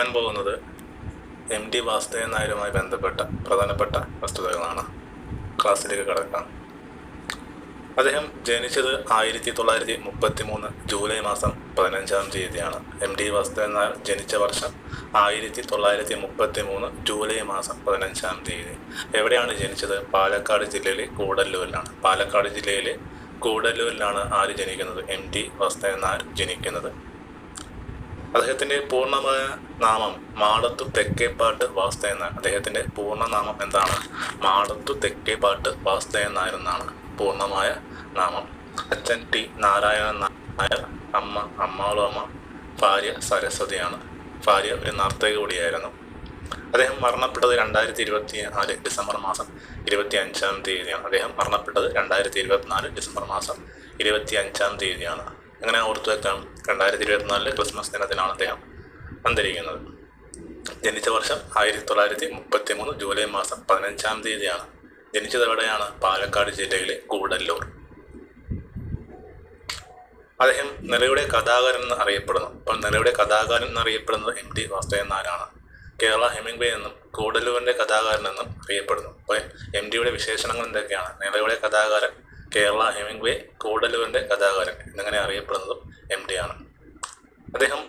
പറയാൻ പോകുന്നത് M T Vasudevan നായരുമായി ബന്ധപ്പെട്ട പ്രധാനപ്പെട്ട വസ്തുതകളാണ്. ക്ലാസ്സിലേക്ക് കടക്കാം. അദ്ദേഹം ജനിച്ചത് 1933 ജൂലൈ മാസം 15-ാം തീയതിയാണ്. എം ടി വാസുദേവൻ നായർ ജനിച്ച വർഷം 1933 ജൂലൈ മാസം 15-ാം തീയതി. എവിടെയാണ് ജനിച്ചത്? പാലക്കാട് ജില്ലയിലെ കൂടല്ലൂരിലാണ്. പാലക്കാട് ജില്ലയിലെ കൂടല്ലൂരിലാണ് ആര് ജനിക്കുന്നത്? എം ടി വാസുദേവൻ നായർ ജനിക്കുന്നത്. അദ്ദേഹത്തിൻ്റെ പൂർണ്ണമായ നാമം മാടത്തു തെക്കേപ്പാട്ട് വാസുദേവൻ നായർ. അദ്ദേഹത്തിൻ്റെ പൂർണ്ണനാമം എന്താണ്? മാടത്തു തെക്കേപ്പാട്ട് വാസുദേവൻ നായർ എന്നാണ് പൂർണ്ണമായ നാമം. അച്ഛൻ ടി നാരായണൻ നായർ, അമ്മ അമ്മാളമ്മ, ഭാര്യ സരസ്വതിയാണ്. ഭാര്യ ഒരു നർത്തക കൂടിയായിരുന്നു. അദ്ദേഹം മരണപ്പെട്ടത് 2024 ഡിസംബർ മാസം 25-ാം തീയതിയാണ്. അദ്ദേഹം മരണപ്പെട്ടത് 2024 ഡിസംബർ മാസം 25-ാം തീയതിയാണ്. അങ്ങനെ ഓർത്തു വെക്കാം, 2024 ക്രിസ്മസ് ദിനത്തിലാണ് അദ്ദേഹം അന്തരിക്കുന്നത്. ജനിച്ച വർഷം 1933 ജൂലൈ മാസം 15-ാം തീയതിയാണ്. ജനിച്ചത് എവിടെയാണ്? പാലക്കാട് ജില്ലയിലെ കൂടല്ലൂർ. അദ്ദേഹം നിലയുടെ കഥാകാരൻ എന്ന് അറിയപ്പെടുന്നു. അപ്പോൾ നിലയുടെ കഥാകാരൻ എന്നറിയപ്പെടുന്നത് എം ടി വാസുദേവൻ നായരാണ്. കേരള ഹെമിംഗ്വേ എന്നും കൂടല്ലൂരിൻ്റെ കഥാകാരൻ എന്നും അറിയപ്പെടുന്നു. അപ്പോൾ എം ടിയുടെ വിശേഷണങ്ങൾ എന്തൊക്കെയാണ്? നിലയുടെ കഥാകാരൻ, കേരള ഹെമിംഗ്വേ, കൂടല്ലൂരിൻ്റെ കഥാകാരൻ എന്നിങ്ങനെ അറിയപ്പെടുന്നതും എം ടി ആണ്. അദ്ദേഹം